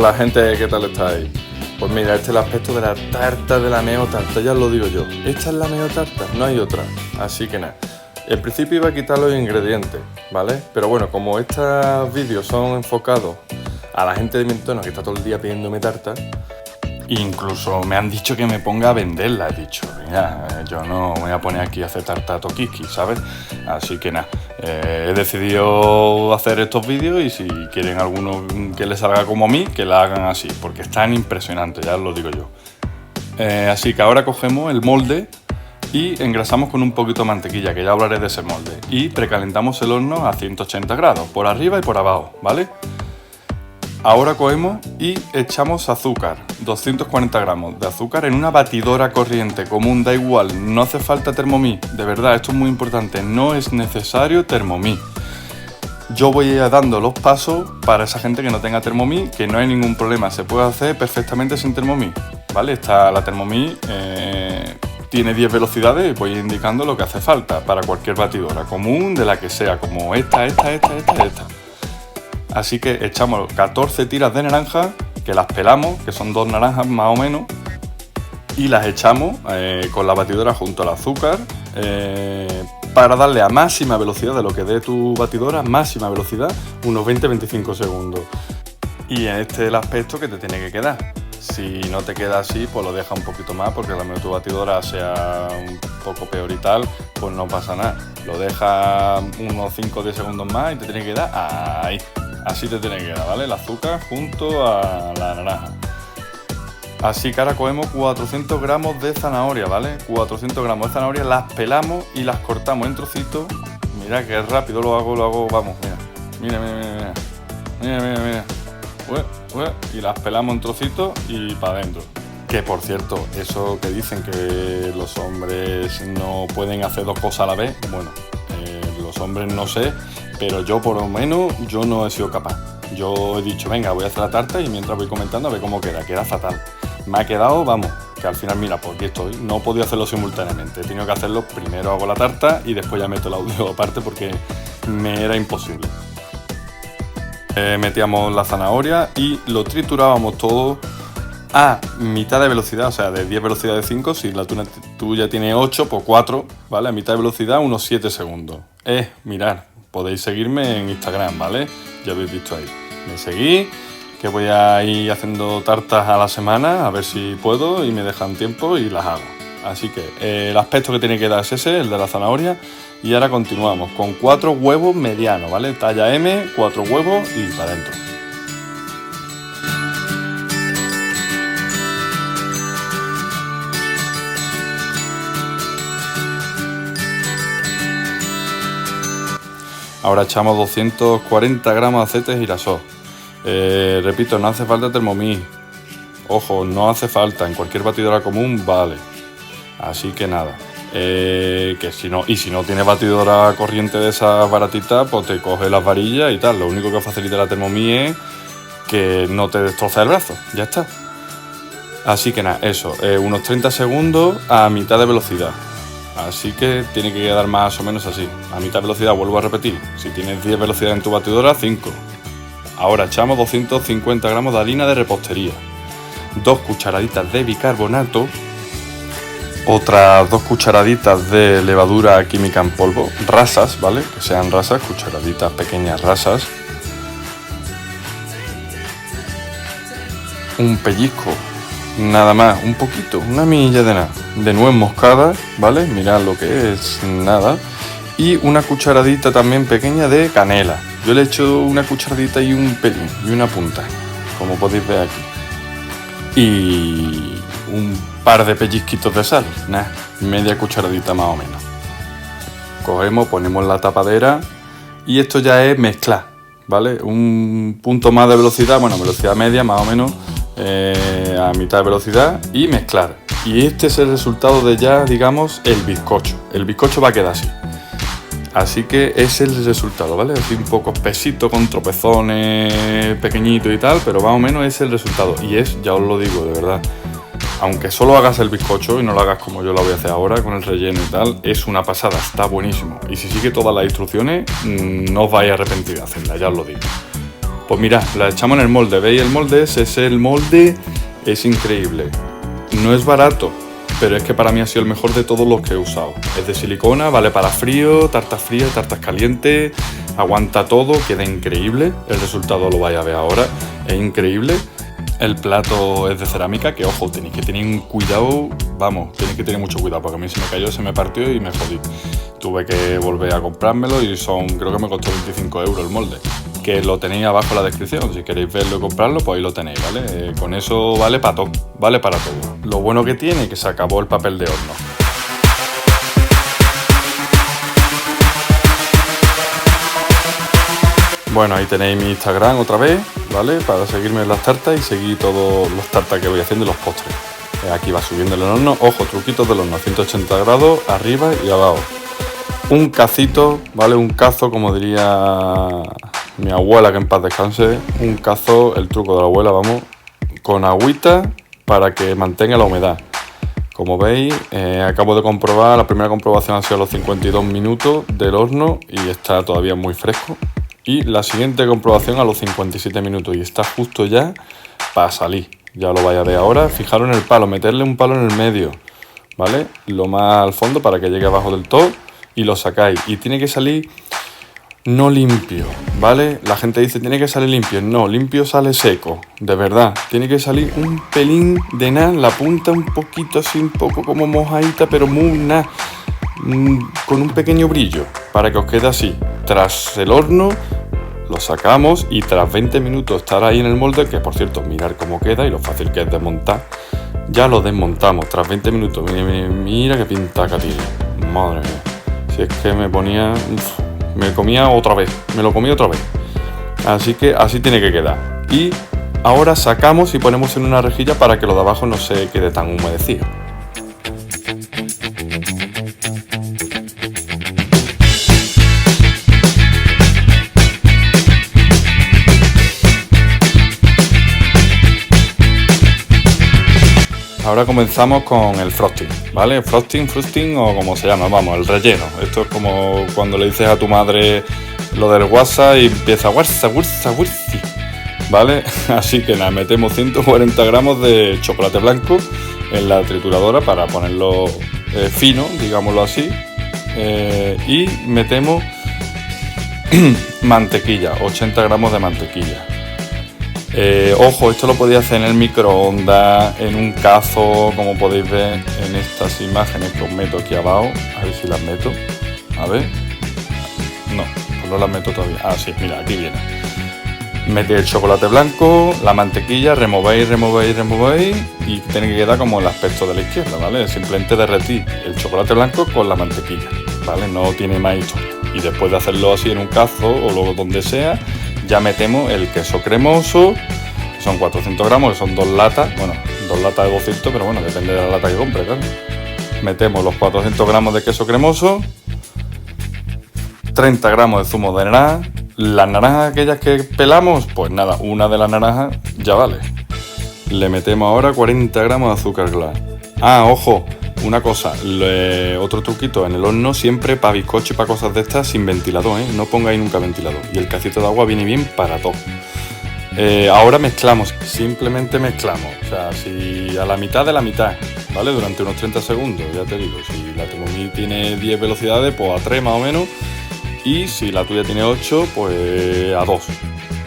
Hola gente, ¿qué tal estáis? Pues mira, este es el aspecto de la tarta de la neotarta, ya os lo digo yo. Esta es la neotarta, no hay otra. Así que nada, en principio iba a quitar los ingredientes, ¿vale? Pero bueno, como estos vídeos son enfocados a la gente de mi entorno que está todo el día pidiéndome tarta, incluso me han dicho que me ponga a venderla, he dicho, mira, yo no me voy a poner aquí a hacer tarta toquiski, ¿sabes? Así que nada, he decidido hacer estos vídeos y si quieren alguno que les salga como a mí, que la hagan así, porque están impresionantes, ya os lo digo yo. Así que ahora cogemos el molde y engrasamos con un poquito de mantequilla, que ya hablaré de ese molde, y precalentamos el horno a 180 grados, por arriba y por abajo, ¿vale? Ahora cogemos y echamos azúcar, 240 gramos de azúcar en una batidora corriente común, da igual, no hace falta Thermomix, de verdad, esto es muy importante, no es necesario Thermomix. Yo voy a ir dando los pasos para esa gente que no tenga Thermomix, que no hay ningún problema, se puede hacer perfectamente sin Thermomix, ¿vale? Está la Thermomix, tiene 10 velocidades y voy indicando lo que hace falta para cualquier batidora común, de la que sea, como esta. Así que echamos 14 tiras de naranja, que las pelamos, que son 2 naranjas más o menos, y las echamos con la batidora junto al azúcar para darle a máxima velocidad de lo que dé tu batidora, máxima velocidad, unos 20-25 segundos. Y este es el aspecto que te tiene que quedar. Si no te queda así, pues lo deja un poquito más, porque a lo mejor tu batidora sea un poco peor y tal, pues no pasa nada. Lo deja unos 5 o 10 segundos más y te tiene que quedar ahí. Así te tiene que quedar, ¿vale? El azúcar junto a la naranja. Así que ahora cogemos 400 gramos de zanahoria, ¿vale? 400 gramos de zanahoria, las pelamos y las cortamos en trocitos. Mira que rápido lo hago, vamos, mira. Y las pelamos en trocitos y para adentro. Que por cierto, eso que dicen que los hombres no pueden hacer 2 cosas a la vez, bueno, los hombres no sé, pero yo por lo menos yo no he sido capaz. Yo he dicho, venga, voy a hacer la tarta y mientras voy comentando a ver cómo queda fatal. Me ha quedado, vamos, que al final mira, pues aquí estoy, no he podido hacerlo simultáneamente, he tenido que hacerlo, primero hago la tarta y después ya meto el audio aparte porque me era imposible. Metíamos la zanahoria y lo triturábamos todo a mitad de velocidad, o sea, de 10 velocidad de 5, si la tuya tiene 8, pues 4, ¿vale? A mitad de velocidad, unos 7 segundos. Mirad, podéis seguirme en Instagram, ¿vale? Ya habéis visto ahí. Me seguís, que voy a ir haciendo tartas a la semana, a ver si puedo y me dejan tiempo y las hago. Así que el aspecto que tiene que dar es ese, el de la zanahoria. Y ahora continuamos con 4 huevos medianos, ¿vale? Talla M, 4 huevos y para adentro. Ahora echamos 240 gramos de aceite de girasol. Repito, no hace falta Thermomix. Ojo, no hace falta. En cualquier batidora común vale. Así que nada. Que si no tienes batidora corriente de esas baratitas, pues te coges las varillas y tal. Lo único que facilita la Thermomix es que no te destroza el brazo. Ya está. Así que nada, eso. Unos 30 segundos a mitad de velocidad. Así que tiene que quedar más o menos así. A mitad de velocidad, vuelvo a repetir. Si tienes 10 velocidades en tu batidora, 5. Ahora echamos 250 gramos de harina de repostería. 2 cucharaditas de bicarbonato. Otras 2 cucharaditas de levadura química en polvo. Rasas, ¿vale? Que sean rasas, cucharaditas pequeñas rasas. Un pellizco. Nada más, un poquito, una milla de nada, de nuez moscada, ¿vale? Mirad lo que es, nada. Y una cucharadita también pequeña de canela. Yo le he hecho una cucharadita y un pelín, y una punta, como podéis ver aquí. Y un par de pellizquitos de sal, nada, media cucharadita más o menos. Cogemos, ponemos la tapadera y esto ya es mezclar, ¿vale? Un punto más de velocidad, bueno, velocidad media más o menos. A mitad de velocidad y mezclar. Y este es el resultado de ya, digamos, el bizcocho. El bizcocho va a quedar así. Así que ese es el resultado, ¿vale? Así un poco espesito, con tropezones pequeñitos y tal, pero más o menos es el resultado. Y es, ya os lo digo, de verdad, aunque solo hagas el bizcocho y no lo hagas como yo lo voy a hacer ahora, con el relleno y tal, es una pasada, está buenísimo. Y si sigue todas las instrucciones, no os vais a arrepentir de hacerla, ya os lo digo. Pues mirad, la echamos en el molde. ¿Veis el molde? Ese es el molde. Es increíble. No es barato, pero es que para mí ha sido el mejor de todos los que he usado. Es de silicona, vale para frío, tartas frías, tartas calientes, aguanta todo, queda increíble. El resultado lo vais a ver ahora, es increíble. El plato es de cerámica, que ojo, tenéis que tener un cuidado, vamos, tenéis que tener mucho cuidado, porque a mí se me cayó, se me partió y me jodí. Tuve que volver a comprármelo y creo que me costó 25 € el molde, que lo tenéis abajo en la descripción. Si queréis verlo y comprarlo, pues ahí lo tenéis, ¿vale? Con eso vale para todo, vale para todo. Lo bueno que tiene es que se acabó el papel de horno. Bueno, ahí tenéis mi Instagram otra vez, ¿vale? Para seguirme en las tartas y seguir todos los tartas que voy haciendo y los postres. Aquí va subiendo el horno. Ojo, truquitos del horno, 180 grados, arriba y abajo. Un cacito, ¿vale? Un cazo, como diría mi abuela, que en paz descanse. Un cazo, el truco de la abuela, vamos, con agüita para que mantenga la humedad. Como veis, acabo de comprobar, la primera comprobación ha sido a los 52 minutos del horno y está todavía muy fresco. Y la siguiente comprobación a los 57 minutos y está justo ya para salir. Ya lo vais a ver ahora. Fijaros en el palo, meterle un palo en el medio, ¿vale? Lo más al fondo para que llegue abajo del todo y lo sacáis. Y tiene que salir no limpio, ¿vale? La gente dice, tiene que salir limpio. No, limpio sale seco, de verdad. Tiene que salir un pelín de nada, la punta un poquito así, un poco como mojadita, pero muy nada, con un pequeño brillo, para que os quede así. Tras el horno lo sacamos y tras 20 minutos estar ahí en el molde, que por cierto, mirar cómo queda y lo fácil que es desmontar, ya lo desmontamos. Tras 20 minutos, mira qué pintaca tiene. Madre mía, si es que me ponía... me comía otra vez, me lo comí otra vez. Así que así tiene que quedar. Y ahora sacamos y ponemos en una rejilla para que lo de abajo no se quede tan humedecido. Ahora comenzamos con el frosting, ¿vale? Frosting o como se llama, vamos, el relleno. Esto es como cuando le dices a tu madre lo del WhatsApp y empieza WhatsApp, ¿vale? Así que nada, metemos 140 gramos de chocolate blanco en la trituradora para ponerlo fino, digámoslo así. Y metemos mantequilla, 80 gramos de mantequilla. Ojo, esto lo podéis hacer en el microondas, en un cazo, como podéis ver en estas imágenes que os meto aquí abajo. A ver si las meto. A ver. No, pues no las meto todavía. Ah, sí, mira, aquí viene. Metéis el chocolate blanco, la mantequilla, removéis y tiene que quedar como el aspecto de la izquierda, ¿vale? Simplemente derretir el chocolate blanco con la mantequilla, ¿vale? No tiene más historia. Y después de hacerlo así en un cazo o luego donde sea, ya metemos el queso cremoso, que son 400 gramos, que son 2 latas, bueno, 2 latas de 200, pero bueno, depende de la lata que compre, claro. Metemos los 400 gramos de queso cremoso, 30 gramos de zumo de naranja. Las naranjas aquellas que pelamos, pues nada, una de las naranjas ya vale. Le metemos ahora 40 gramos de azúcar glass. Ah, ojo, una cosa, otro truquito en el horno, siempre para bizcocho y para cosas de estas sin ventilador, ¿eh? No pongáis nunca ventilador. Y el cacito de agua viene bien para todo. Ahora mezclamos, simplemente mezclamos. O sea, si a la mitad de la mitad, ¿vale? Durante unos 30 segundos, ya te digo. Si la Thermomix tiene 10 velocidades, pues a 3 más o menos. Y si la tuya tiene 8, pues a 2.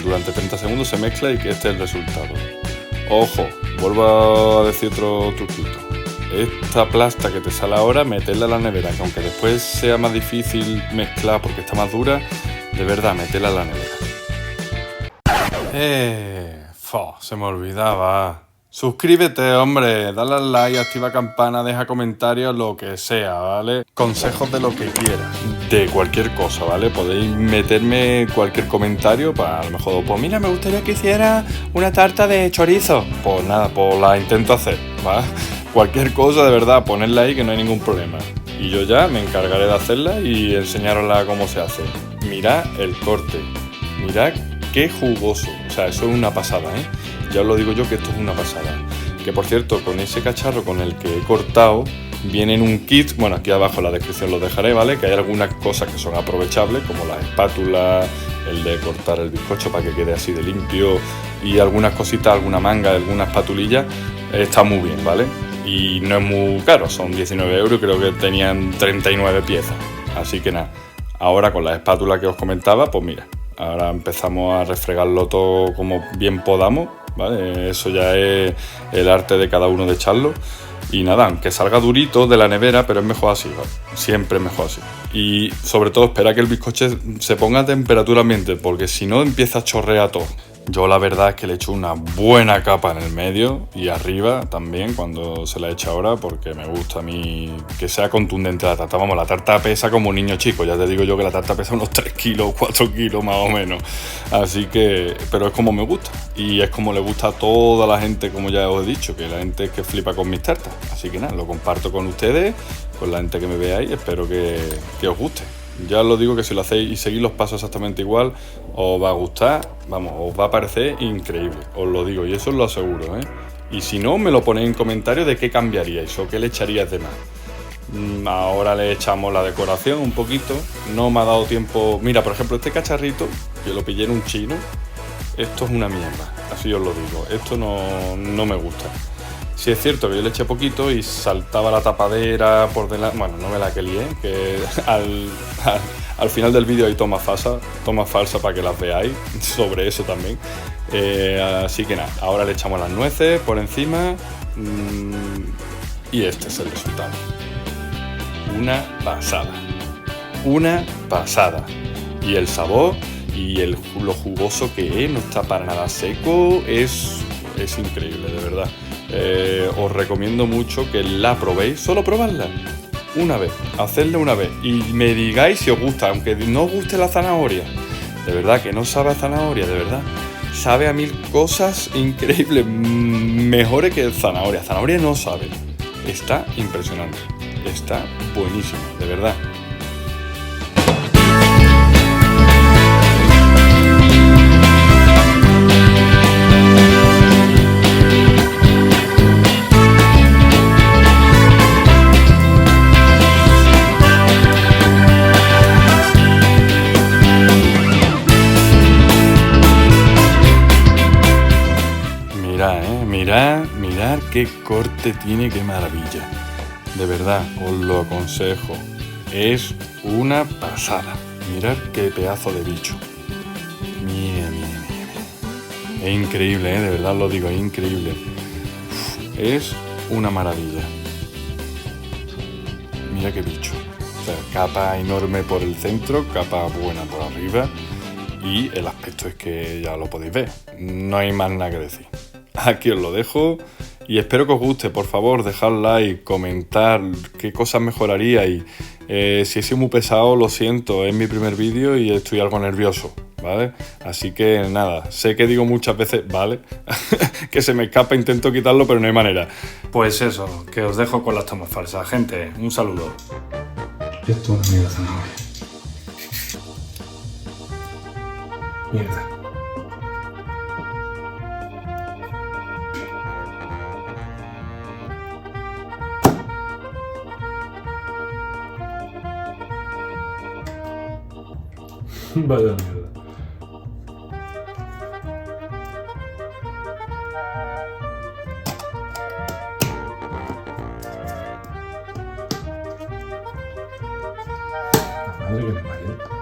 Durante 30 segundos se mezcla y que este es el resultado. Ojo, vuelvo a decir otro truquito. Esta plasta que te sale ahora, meterla en la nevera, que aunque después sea más difícil mezclar porque está más dura, de verdad, meterla en la nevera. Se me olvidaba. Suscríbete, hombre, dale al like, activa campana, deja comentarios, lo que sea, ¿vale? Consejos de lo que quieras, de cualquier cosa, ¿vale? Podéis meterme cualquier comentario para a lo mejor, pues mira, me gustaría que hiciera una tarta de chorizo. Pues nada, pues la intento hacer, ¿vale? Cualquier cosa, de verdad, ponerla ahí que no hay ningún problema. Y yo ya me encargaré de hacerla y enseñarosla cómo se hace. Mirad el corte, mirad qué jugoso, o sea, eso es una pasada, ¿eh? Ya os lo digo yo que esto es una pasada. Que por cierto, con ese cacharro con el que he cortado, viene en un kit, bueno, aquí abajo en la descripción lo dejaré, ¿vale? Que hay algunas cosas que son aprovechables, como las espátulas el de cortar el bizcocho para que quede así de limpio, y algunas cositas, alguna manga, algunas patulillas, está muy bien, ¿vale? Y no es muy caro, son 19 euros, creo que tenían 39 piezas. Así que nada, ahora con la espátula que os comentaba, pues mira, ahora empezamos a refregarlo todo como bien podamos, ¿vale? Eso ya es el arte de cada uno de echarlo. Y nada, aunque salga durito de la nevera, pero es mejor así, ¿vale? Siempre es mejor así. Y sobre todo espera que el bizcocho se ponga a temperatura ambiente, porque si no empieza a chorrear todo. Yo la verdad es que le echo una buena capa en el medio y arriba también cuando se la echa ahora, porque me gusta a mí que sea contundente la tarta. Vamos, la tarta pesa como un niño chico, ya te digo yo que la tarta pesa unos 3 kilos, 4 kilos más o menos. Así que, pero es como me gusta y es como le gusta a toda la gente, como ya os he dicho, que la gente que flipa con mis tartas. Así que nada, lo comparto con ustedes, con la gente que me ve ahí, espero que os guste. Ya os lo digo que si lo hacéis y seguís los pasos exactamente igual, os va a gustar, vamos, os va a parecer increíble, os lo digo, y eso os lo aseguro, ¿eh? Y si no, me lo ponéis en comentarios de qué cambiaríais o qué le echaríais de más. Ahora le echamos la decoración un poquito, no me ha dado tiempo. Mira, por ejemplo, este cacharrito, que lo pillé en un chino, esto es una mierda, así os lo digo, esto no me gusta. Sí es cierto que yo le eché poquito y saltaba la tapadera por delante. Bueno, no me la que lié, que al final del vídeo hay tomas falsas para que las veáis, sobre eso también. Así que nada, ahora le echamos las nueces por encima y este es el resultado. Una pasada. Y el sabor y lo jugoso que es, no está para nada seco, es increíble, de verdad. Os recomiendo mucho que la probéis, solo probadla una vez, hacedla una vez y me digáis si os gusta, aunque no os guste la zanahoria, de verdad que no sabe a zanahoria, de verdad, sabe a mil cosas increíbles, mejores que zanahoria no sabe, está impresionante, está buenísimo, de verdad. Mirad qué corte tiene, qué maravilla. De verdad, os lo aconsejo. Es una pasada. Mirad qué pedazo de bicho. Mira. Es increíble, de verdad os lo digo, es increíble. Es una maravilla. Mira qué bicho. O sea, capa enorme por el centro, capa buena por arriba. Y el aspecto es que ya lo podéis ver. No hay más nada que decir. Aquí os lo dejo y espero que os guste. Por favor, dejad like, comentar qué cosas mejoraría y si he sido muy pesado, lo siento, es mi primer vídeo y estoy algo nervioso, ¿vale? Así que nada, sé que digo muchas veces, ¿vale? Que se me escapa, intento quitarlo, pero no hay manera. Pues eso, que os dejo con las tomas falsas. Gente, un saludo. Esto es una mierda zanahoria. Mierda. Vaya mierda. Madre que me parió.